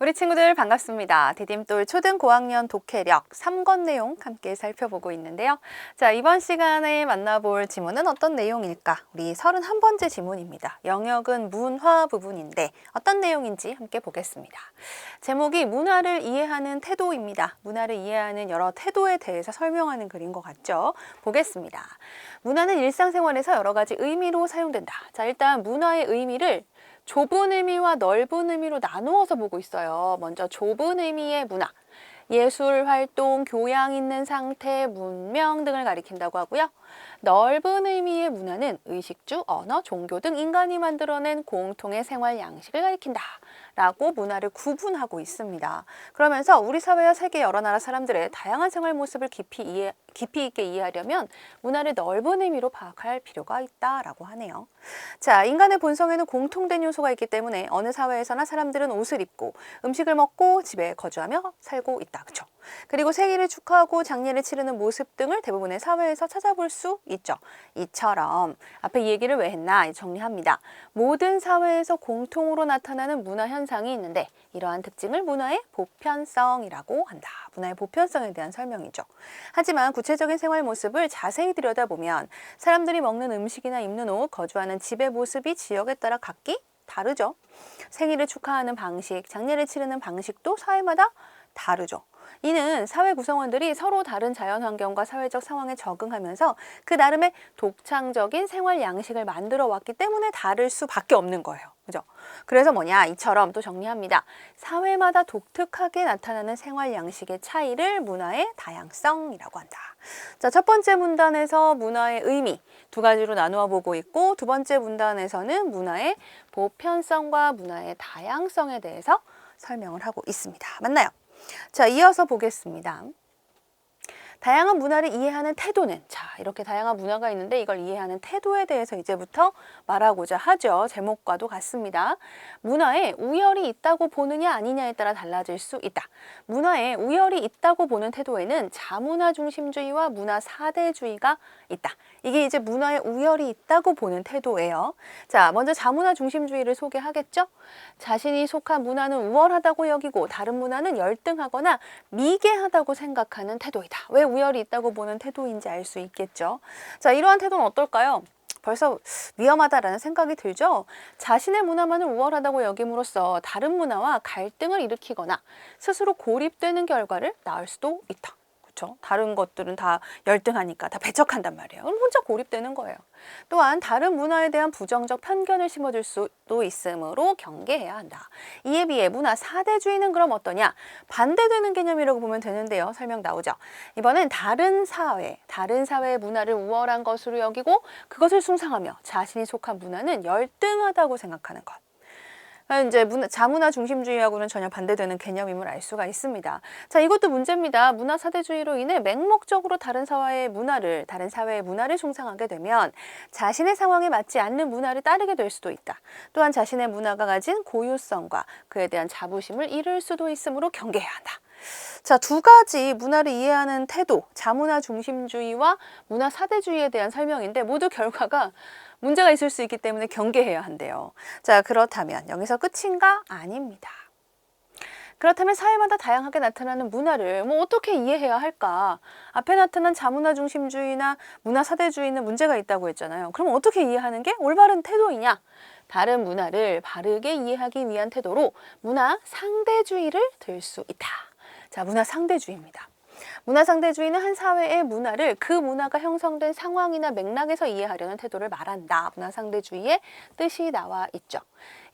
우리 친구들 반갑습니다. 디딤돌 초등고학년 독해력 3권 내용 함께 살펴보고 있는데요. 자, 이번 시간에 만나볼 지문은 어떤 내용일까? 우리 31번째 지문입니다. 영역은 문화 부분인데 어떤 내용인지 함께 보겠습니다. 제목이 문화를 이해하는 태도입니다. 문화를 이해하는 여러 태도에 대해서 설명하는 글인 것 같죠? 보겠습니다. 문화는 일상생활에서 여러 가지 의미로 사용된다. 자, 일단 문화의 의미를 좁은 의미와 넓은 의미로 나누어서 보고 있어요. 먼저 좁은 의미의 문화, 예술 활동, 교양 있는 상태, 문명 등을 가리킨다고 하고요. 넓은 의미의 문화는 의식주, 언어, 종교 등 인간이 만들어낸 공통의 생활 양식을 가리킨다 라고 문화를 구분하고 있습니다. 그러면서 우리 사회와 세계 여러 나라 사람들의 다양한 생활 모습을 깊이 있게 이해하려면 문화를 넓은 의미로 파악할 필요가 있다라고 하네요. 자, 인간의 본성에는 공통된 요소가 있기 때문에 어느 사회에서나 사람들은 옷을 입고 음식을 먹고 집에 거주하며 살고 있다. 그렇죠? 그리고 생일을 축하하고 장례를 치르는 모습 등을 대부분의 사회에서 찾아볼 수 있죠. 이처럼 앞에 이 얘기를 왜 했나 정리합니다. 모든 사회에서 공통으로 나타나는 문화 현상이 있는데 이러한 특징을 문화의 보편성이라고 한다. 문화의 보편성에 대한 설명이죠. 하지만 구체적인 생활 모습을 자세히 들여다보면 사람들이 먹는 음식이나 입는 옷, 거주하는 집의 모습이 지역에 따라 각기 다르죠. 생일을 축하하는 방식, 장례를 치르는 방식도 사회마다 다르죠. 이는 사회 구성원들이 서로 다른 자연환경과 사회적 상황에 적응하면서 그 나름의 독창적인 생활 양식을 만들어 왔기 때문에 다를 수밖에 없는 거예요. 그죠? 그래서 뭐냐? 이처럼 또 정리합니다. 사회마다 독특하게 나타나는 생활 양식의 차이를 문화의 다양성이라고 한다. 자, 첫 번째 문단에서 문화의 의미 두 가지로 나누어 보고 있고 두 번째 문단에서는 문화의 보편성과 문화의 다양성에 대해서 설명을 하고 있습니다. 맞나요? 자, 이어서 보겠습니다. 다양한 문화를 이해하는 태도는, 자, 이렇게 다양한 문화가 있는데 이걸 이해하는 태도에 대해서 이제부터 말하고자 하죠. 제목과도 같습니다. 문화에 우열이 있다고 보느냐 아니냐에 따라 달라질 수 있다. 문화에 우열이 있다고 보는 태도에는 자문화 중심주의와 문화 사대주의가 있다. 이게 이제 문화에 우열이 있다고 보는 태도예요. 자, 먼저 자문화 중심주의를 소개하겠죠? 자신이 속한 문화는 우월하다고 여기고 다른 문화는 열등하거나 미개하다고 생각하는 태도이다. 왜 우열이 있다고 보는 태도인지 알 수 있겠죠. 자, 이러한 태도는 어떨까요? 벌써 위험하다라는 생각이 들죠. 자신의 문화만을 우월하다고 여김으로써 다른 문화와 갈등을 일으키거나 스스로 고립되는 결과를 낳을 수도 있다. 그렇죠? 다른 것들은 다 열등하니까 다 배척한단 말이에요. 그럼 혼자 고립되는 거예요. 또한 다른 문화에 대한 부정적 편견을 심어줄 수도 있으므로 경계해야 한다. 이에 비해 문화 사대주의는 그럼 어떠냐? 반대되는 개념이라고 보면 되는데요. 설명 나오죠. 이번엔 다른 사회의 문화를 우월한 것으로 여기고 그것을 숭상하며 자신이 속한 문화는 열등하다고 생각하는 것. 이제 자문화 중심주의하고는 전혀 반대되는 개념임을 알 수가 있습니다. 자, 이것도 문제입니다. 문화 사대주의로 인해 맹목적으로 다른 사회의 문화를 숭상하게 되면 자신의 상황에 맞지 않는 문화를 따르게 될 수도 있다. 또한 자신의 문화가 가진 고유성과 그에 대한 자부심을 잃을 수도 있으므로 경계해야 한다. 자, 두 가지 문화를 이해하는 태도, 자문화 중심주의와 문화 사대주의에 대한 설명인데 모두 결과가 문제가 있을 수 있기 때문에 경계해야 한대요. 자, 그렇다면 여기서 끝인가? 아닙니다. 그렇다면 사회마다 다양하게 나타나는 문화를 어떻게 이해해야 할까? 앞에 나타난 자문화 중심주의나 문화 사대주의는 문제가 있다고 했잖아요. 그럼 어떻게 이해하는 게 올바른 태도이냐? 다른 문화를 바르게 이해하기 위한 태도로 문화 상대주의를 들 수 있다. 자, 문화 상대주의입니다. 문화 상대주의는 한 사회의 문화를 그 문화가 형성된 상황이나 맥락에서 이해하려는 태도를 말한다. 문화 상대주의의 뜻이 나와 있죠.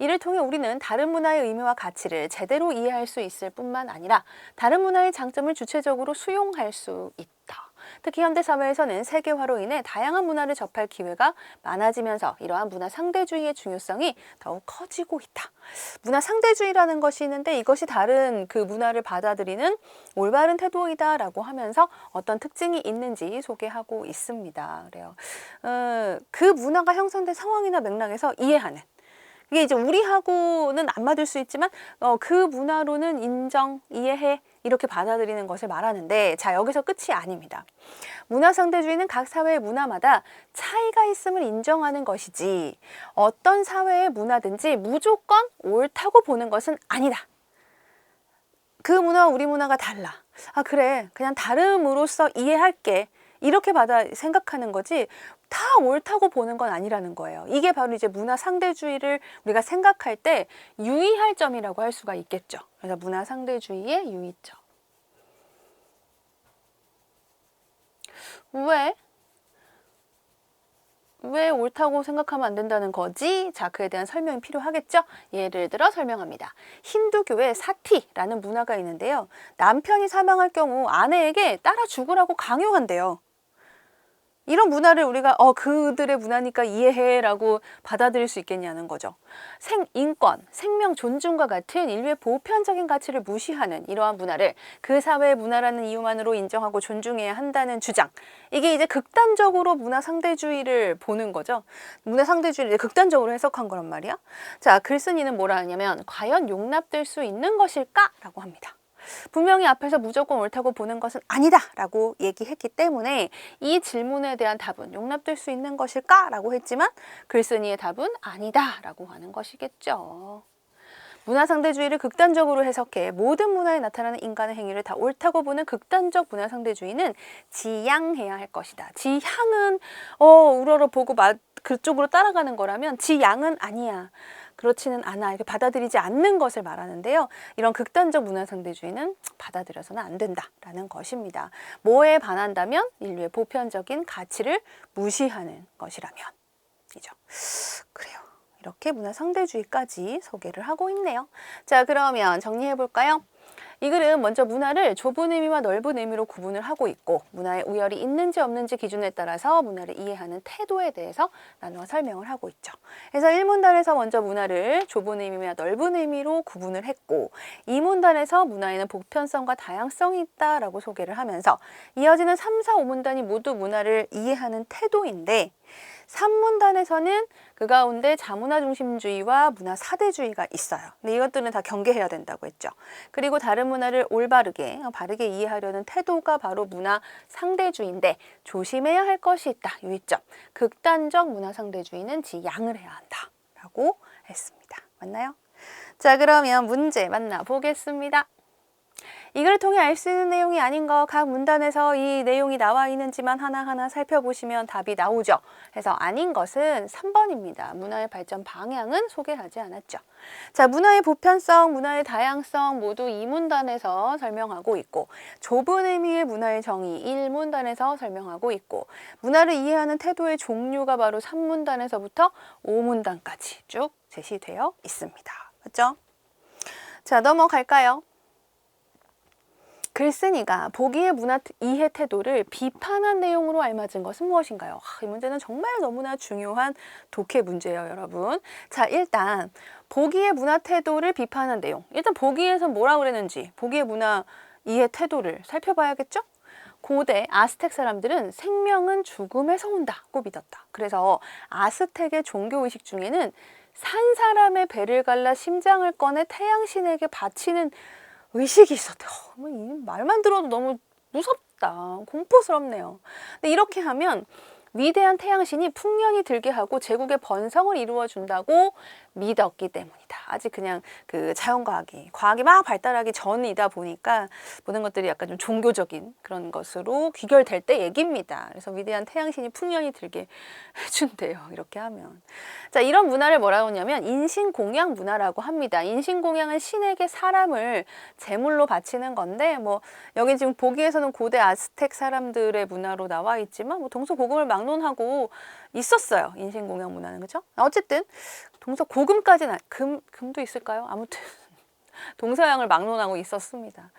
이를 통해 우리는 다른 문화의 의미와 가치를 제대로 이해할 수 있을 뿐만 아니라 다른 문화의 장점을 주체적으로 수용할 수 있다. 특히 현대사회에서는 세계화로 인해 다양한 문화를 접할 기회가 많아지면서 이러한 문화 상대주의의 중요성이 더욱 커지고 있다. 문화 상대주의라는 것이 있는데 이것이 다른 그 문화를 받아들이는 올바른 태도이다라고 하면서 어떤 특징이 있는지 소개하고 있습니다. 그래요. 그 문화가 형성된 상황이나 맥락에서 이해하는. 이게 이제 우리하고는 안 맞을 수 있지만 그 문화로는 인정, 이해해 이렇게 받아들이는 것을 말하는데 자, 여기서 끝이 아닙니다. 문화 상대주의는 각 사회의 문화마다 차이가 있음을 인정하는 것이지 어떤 사회의 문화든지 무조건 옳다고 보는 것은 아니다. 그 문화와 우리 문화가 달라. 아, 그래. 그냥 다름으로써 이해할게. 이렇게 생각하는 거지 다 옳다고 보는 건 아니라는 거예요. 이게 바로 이제 문화 상대주의를 우리가 생각할 때 유의할 점이라고 할 수가 있겠죠. 그래서 문화 상대주의의 유의점. 왜 옳다고 생각하면 안 된다는 거지? 자, 그에 대한 설명이 필요하겠죠? 예를 들어 설명합니다. 힌두교의 사티라는 문화가 있는데요. 남편이 사망할 경우 아내에게 따라 죽으라고 강요한대요. 이런 문화를 우리가 그들의 문화니까 이해해라고 받아들일 수 있겠냐는 거죠. 인권, 생명 존중과 같은 인류의 보편적인 가치를 무시하는 이러한 문화를 그 사회의 문화라는 이유만으로 인정하고 존중해야 한다는 주장. 이게 이제 극단적으로 문화 상대주의를 보는 거죠. 문화 상대주의를 극단적으로 해석한 거란 말이야. 자, 글쓴이는 뭐라 하냐면 과연 용납될 수 있는 것일까? 라고 합니다. 분명히 앞에서 무조건 옳다고 보는 것은 아니다 라고 얘기했기 때문에 이 질문에 대한 답은 용납될 수 있는 것일까? 라고 했지만 글쓴이의 답은 아니다 라고 하는 것이겠죠. 문화상대주의를 극단적으로 해석해 모든 문화에 나타나는 인간의 행위를 다 옳다고 보는 극단적 문화상대주의는 지양해야 할 것이다. 지향은 우러러 보고 그쪽으로 따라가는 거라면 지양은 아니야. 그렇지는 않아. 이렇게 받아들이지 않는 것을 말하는데요. 이런 극단적 문화상대주의는 받아들여서는 안 된다라는 것입니다. 뭐에 반한다면 인류의 보편적인 가치를 무시하는 것이라면 이죠. 그래요. 이렇게 문화상대주의까지 소개를 하고 있네요. 자, 그러면 정리해 볼까요? 이 글은 먼저 문화를 좁은 의미와 넓은 의미로 구분을 하고 있고 문화에 우열이 있는지 없는지 기준에 따라서 문화를 이해하는 태도에 대해서 나누어 설명을 하고 있죠. 그래서 1문단에서 먼저 문화를 좁은 의미와 넓은 의미로 구분을 했고 2문단에서 문화에는 보편성과 다양성이 있다라고 소개를 하면서 이어지는 3, 4, 5문단이 모두 문화를 이해하는 태도인데 3문단에서는 그 가운데 자문화 중심주의와 문화 사대주의가 있어요. 근데 이것들은 다 경계해야 된다고 했죠. 그리고 다른 문화를 올바르게, 바르게 이해하려는 태도가 바로 문화 상대주의인데 조심해야 할 것이 있다. 유의점. 극단적 문화 상대주의는 지양을 해야 한다. 라고 했습니다. 맞나요? 자, 그러면 문제 만나보겠습니다. 이걸 통해 알 수 있는 내용이 아닌 거 각 문단에서 이 내용이 나와 있는지만 하나하나 살펴보시면 답이 나오죠. 그래서 아닌 것은 3번입니다. 문화의 발전 방향은 소개하지 않았죠. 자, 문화의 보편성, 문화의 다양성 모두 2문단에서 설명하고 있고 좁은 의미의 문화의 정의 1문단에서 설명하고 있고 문화를 이해하는 태도의 종류가 바로 3문단에서부터 5문단까지 쭉 제시되어 있습니다. 맞죠? 자, 넘어갈까요? 글쓴이가 보기의 문화 이해 태도를 비판한 내용으로 알맞은 것은 무엇인가요? 이 문제는 정말 너무나 중요한 독해 문제예요, 여러분. 자, 일단 보기의 문화 태도를 비판한 내용. 일단 보기에서 뭐라고 그랬는지 보기의 문화 이해 태도를 살펴봐야겠죠? 고대 아스텍 사람들은 생명은 죽음에서 온다고 믿었다. 그래서 아스텍의 종교의식 중에는 산 사람의 배를 갈라 심장을 꺼내 태양신에게 바치는 의식이 있었대요. 이 말만 들어도 너무 무섭다. 공포스럽네요. 근데 이렇게 하면 위대한 태양신이 풍년이 들게 하고 제국의 번성을 이루어 준다고 믿었기 때문이다. 아직 그냥 그 자연과학이 막 발달하기 전이다 보니까 모든 것들이 약간 좀 종교적인 그런 것으로 귀결될 때 얘기입니다. 그래서 위대한 태양신이 풍년이 들게 해준대요. 이렇게 하면. 자, 이런 문화를 뭐라고 하냐면 인신공양 문화라고 합니다. 인신공양은 신에게 사람을 제물로 바치는 건데 뭐 여기 지금 보기에서는 고대 아스텍 사람들의 문화로 나와 있지만 뭐 동서고금을 막론하고 있었어요. 인신공양 문화는. 그렇죠? 어쨌든 동서고금까지는 금도 있을까요? 아무튼 동서양을 막론하고 있었습니다.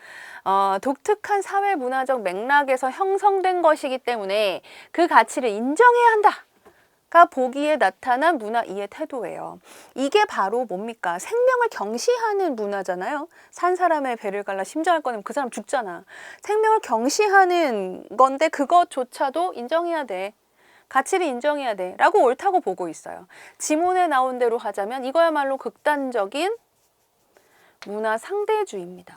독특한 사회 문화적 맥락에서 형성된 것이기 때문에 그 가치를 인정해야 한다가 보기에 나타난 문화 이해 태도예요. 이게 바로 뭡니까? 생명을 경시하는 문화잖아요. 산 사람의 배를 갈라 심장을 꺼내면 그 사람 죽잖아. 생명을 경시하는 건데 그것조차도 인정해야 돼. 가치를 인정해야 돼 라고 옳다고 보고 있어요. 지문에 나온 대로 하자면 이거야말로 극단적인 문화 상대주의입니다.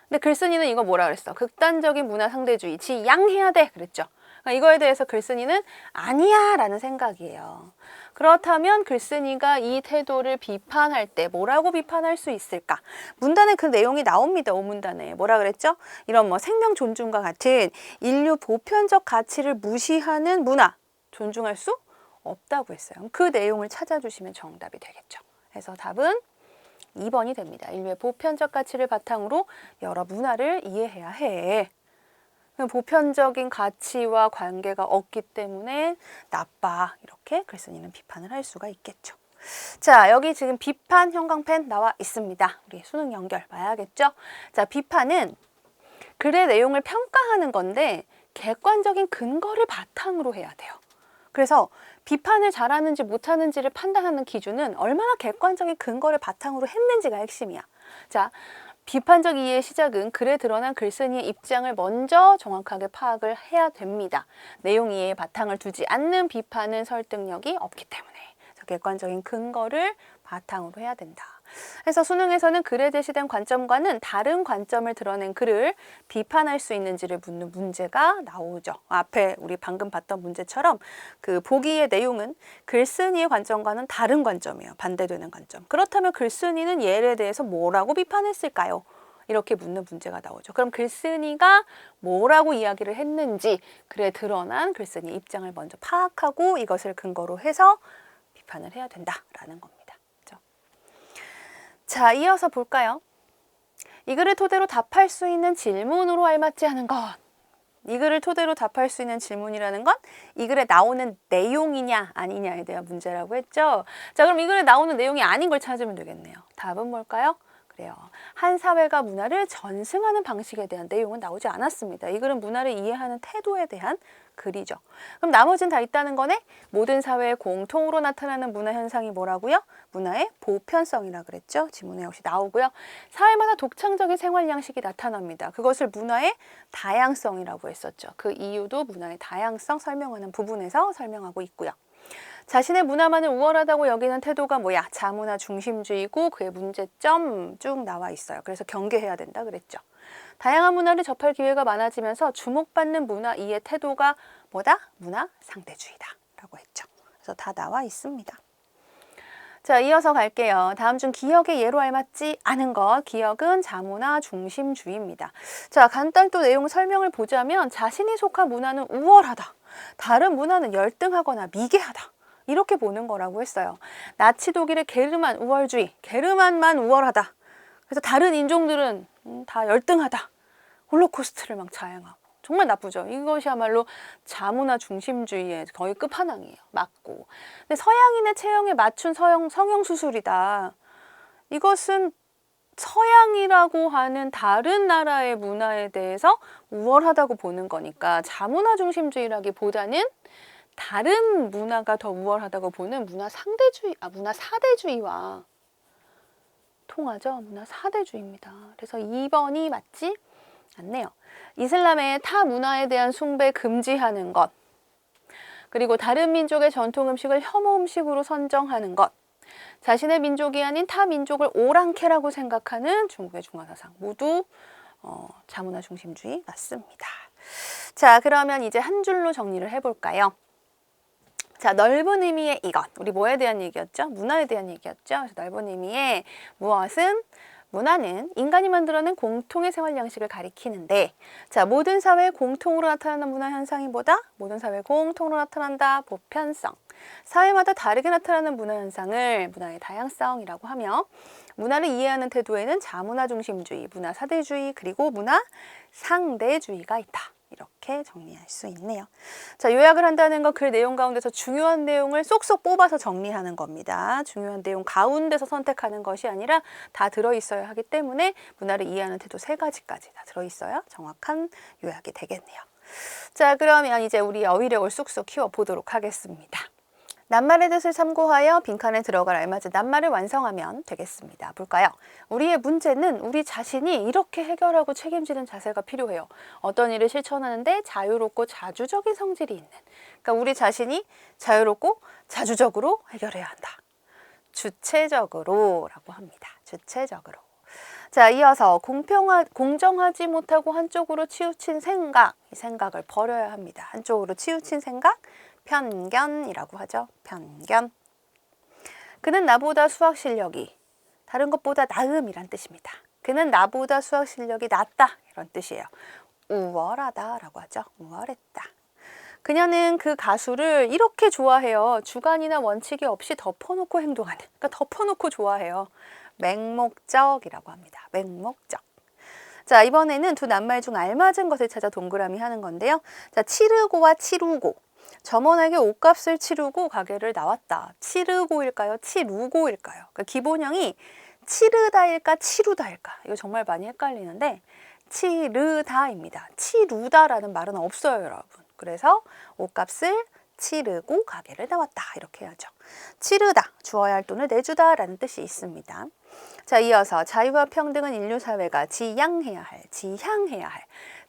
근데 글쓴이는 이거 뭐라 그랬어? 극단적인 문화 상대주의, 지양해야 돼 그랬죠. 그러니까 이거에 대해서 글쓴이는 아니야 라는 생각이에요. 그렇다면 글쓴이가 이 태도를 비판할 때 뭐라고 비판할 수 있을까? 문단에 그 내용이 나옵니다. 5문단에. 뭐라 그랬죠? 이런 뭐 생명 존중과 같은 인류 보편적 가치를 무시하는 문화, 존중할 수 없다고 했어요. 그 내용을 찾아주시면 정답이 되겠죠. 그래서 답은 2번이 됩니다. 인류의 보편적 가치를 바탕으로 여러 문화를 이해해야 해. 보편적인 가치와 관계가 없기 때문에 나빠. 이렇게 글쓴이는 비판을 할 수가 있겠죠. 자, 여기 지금 비판 형광펜 나와 있습니다. 우리 수능 연결 봐야겠죠? 자, 비판은 글의 내용을 평가하는 건데 객관적인 근거를 바탕으로 해야 돼요. 그래서 비판을 잘하는지 못하는지를 판단하는 기준은 얼마나 객관적인 근거를 바탕으로 했는지가 핵심이야. 자, 비판적 이해의 시작은 글에 드러난 글쓴이의 입장을 먼저 정확하게 파악을 해야 됩니다. 내용 이해에 바탕을 두지 않는 비판은 설득력이 없기 때문에 객관적인 근거를 바탕으로 해야 된다. 그래서 수능에서는 글에 제시된 관점과는 다른 관점을 드러낸 글을 비판할 수 있는지를 묻는 문제가 나오죠. 앞에 우리 방금 봤던 문제처럼 그 보기의 내용은 글쓴이의 관점과는 다른 관점이에요. 반대되는 관점. 그렇다면 글쓴이는 얘에 대해서 뭐라고 비판했을까요? 이렇게 묻는 문제가 나오죠. 그럼 글쓴이가 뭐라고 이야기를 했는지 글에 드러난 글쓴이 입장을 먼저 파악하고 이것을 근거로 해서 비판을 해야 된다라는 겁니다. 그렇죠? 자, 이어서 볼까요? 이 글을 토대로 답할 수 있는 질문으로 알맞지 않은 것. 이 글을 토대로 답할 수 있는 질문이라는 건 이 글에 나오는 내용이냐 아니냐에 대한 문제라고 했죠. 자, 그럼 이 글에 나오는 내용이 아닌 걸 찾으면 되겠네요. 답은 뭘까요? 그래요. 한 사회가 문화를 전승하는 방식에 대한 내용은 나오지 않았습니다. 이 글은 문화를 이해하는 태도에 대한 글이죠. 그럼 나머지는 다 있다는 거네? 모든 사회에 공통으로 나타나는 문화 현상이 뭐라고요? 문화의 보편성이라 그랬죠. 지문에 역시 나오고요. 사회마다 독창적인 생활 양식이 나타납니다. 그것을 문화의 다양성이라고 했었죠. 그 이유도 문화의 다양성 설명하는 부분에서 설명하고 있고요. 자신의 문화만을 우월하다고 여기는 태도가 뭐야? 자문화 중심주의고 그의 문제점 쭉 나와 있어요. 그래서 경계해야 된다 그랬죠. 다양한 문화를 접할 기회가 많아지면서 주목받는 문화 이해 태도가 뭐다? 문화 상대주의다 라고 했죠. 그래서 다 나와 있습니다. 자, 이어서 갈게요. 다음 중 기억의 예로 알맞지 않은 것. 기억은 자문화 중심주의입니다. 자, 간단히 또 내용 설명을 보자면 자신이 속한 문화는 우월하다. 다른 문화는 열등하거나 미개하다. 이렇게 보는 거라고 했어요. 나치 독일의 게르만 우월주의, 게르만만 우월하다. 그래서 다른 인종들은 다 열등하다. 홀로코스트를 막 자행하고. 정말 나쁘죠. 이것이야말로 자문화 중심주의의 거의 끝판왕이에요. 맞고. 근데 서양인의 체형에 맞춘 성형수술이다. 이것은 서양이라고 하는 다른 나라의 문화에 대해서 우월하다고 보는 거니까 자문화 중심주의라기보다는 다른 문화가 더 우월하다고 보는 문화 사대주의와 통하죠. 문화 사대주의입니다. 그래서 2번이 맞지 않네요. 이슬람의 타 문화에 대한 숭배 금지하는 것, 그리고 다른 민족의 전통 음식을 혐오 음식으로 선정하는 것, 자신의 민족이 아닌 타 민족을 오랑캐라고 생각하는 중국의 중화사상 모두 자문화 중심주의 맞습니다. 자, 그러면 이제 한 줄로 정리를 해볼까요? 자, 넓은 의미의 이것. 우리 뭐에 대한 얘기였죠? 문화에 대한 얘기였죠? 그래서 넓은 의미의 무엇은? 문화는 인간이 만들어낸 공통의 생활 양식을 가리키는데, 자, 모든 사회에 공통으로 나타나는 문화 현상이 뭐다? 모든 사회에 공통으로 나타난다. 보편성. 사회마다 다르게 나타나는 문화 현상을 문화의 다양성이라고 하며, 문화를 이해하는 태도에는 자문화 중심주의, 문화 사대주의, 그리고 문화 상대주의가 있다. 이렇게 정리할 수 있네요. 자, 요약을 한다는 건 그 내용 가운데서 중요한 내용을 쏙쏙 뽑아서 정리하는 겁니다. 중요한 내용 가운데서 선택하는 것이 아니라 다 들어있어야 하기 때문에 문화를 이해하는 태도 3가지까지 다 들어있어야 정확한 요약이 되겠네요. 자, 그러면 이제 우리 어휘력을 쑥쑥 키워보도록 하겠습니다. 낱말의 뜻을 참고하여 빈칸에 들어갈 알맞은 낱말을 완성하면 되겠습니다. 볼까요? 우리의 문제는 우리 자신이 이렇게 해결하고 책임지는 자세가 필요해요. 어떤 일을 실천하는데 자유롭고 자주적인 성질이 있는. 그러니까 우리 자신이 자유롭고 자주적으로 해결해야 한다. 주체적으로 라고 합니다. 주체적으로. 자, 이어서 공정하지 못하고 한쪽으로 치우친 생각, 이 생각을 버려야 합니다. 한쪽으로 치우친 생각, 편견이라고 하죠. 편견. 그는 나보다 수학 실력이 다른 것보다 나음이란 뜻입니다. 그는 나보다 수학 실력이 낫다 이런 뜻이에요. 우월하다라고 하죠. 우월했다. 그녀는 그 가수를 이렇게 좋아해요. 주관이나 원칙이 없이 덮어놓고 행동하는. 그러니까 덮어놓고 좋아해요. 맹목적이라고 합니다. 맹목적. 자, 이번에는 두 낱말 중 알맞은 것을 찾아 동그라미 하는 건데요. 자, 치르고와 치루고. 점원에게 옷값을 치르고 가게를 나왔다. 치르고일까요? 치루고일까요? 그러니까 기본형이 치르다일까 치루다일까? 이거 정말 많이 헷갈리는데 치르다입니다. 치루다라는 말은 없어요, 여러분. 그래서 옷값을 치르고 가게를 나왔다. 이렇게 해야죠. 치르다, 주어야 할 돈을 내주다 라는 뜻이 있습니다. 자, 이어서 자유와 평등은 인류사회가 지향해야 할,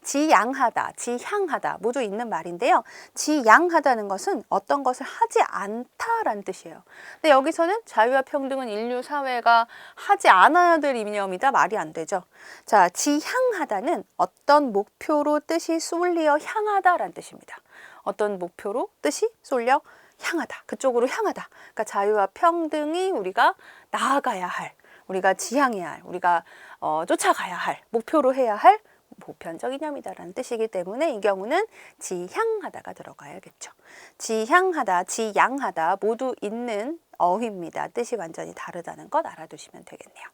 지향하다, 지향하다 모두 있는 말인데요. 지향하다는 것은 어떤 것을 하지 않다라는 뜻이에요. 근데 여기서는 자유와 평등은 인류사회가 하지 않아야 될 이념이다. 말이 안 되죠. 자, 지향하다는 어떤 목표로 뜻이 쏠려 향하다라는 뜻입니다. 어떤 목표로 뜻이 쏠려 향하다. 그쪽으로 향하다. 그러니까 자유와 평등이 우리가 나아가야 할, 우리가 지향해야 할, 우리가 쫓아가야 할, 목표로 해야 할 보편적 이념이다라는 뜻이기 때문에 이 경우는 지향하다가 들어가야겠죠. 지향하다, 지양하다 모두 있는 어휘입니다. 뜻이 완전히 다르다는 것 알아두시면 되겠네요.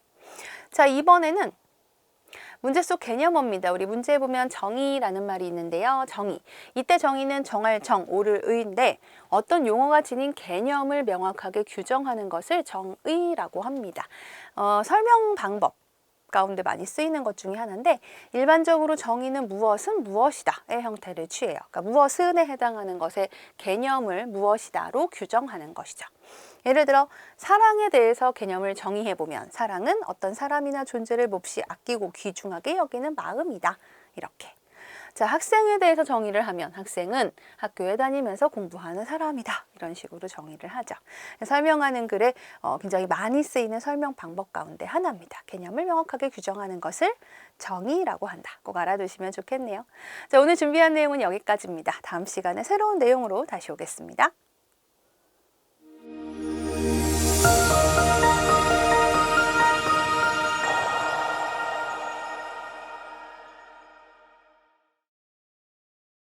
자, 이번에는 문제 속 개념어입니다. 우리 문제에 보면 정의라는 말이 있는데요. 정의. 이때 정의는 정할 정, 옳을 의인데 어떤 용어가 지닌 개념을 명확하게 규정하는 것을 정의라고 합니다. 설명 방법 가운데 많이 쓰이는 것 중에 하나인데 일반적으로 정의는 무엇은 무엇이다의 형태를 취해요. 그러니까 무엇은에 해당하는 것의 개념을 무엇이다로 규정하는 것이죠. 예를 들어 사랑에 대해서 개념을 정의해보면 사랑은 어떤 사람이나 존재를 몹시 아끼고 귀중하게 여기는 마음이다. 이렇게. 자, 학생에 대해서 정의를 하면 학생은 학교에 다니면서 공부하는 사람이다. 이런 식으로 정의를 하죠. 설명하는 글에 굉장히 많이 쓰이는 설명 방법 가운데 하나입니다. 개념을 명확하게 규정하는 것을 정의라고 한다. 꼭 알아두시면 좋겠네요. 자, 오늘 준비한 내용은 여기까지입니다. 다음 시간에 새로운 내용으로 다시 오겠습니다.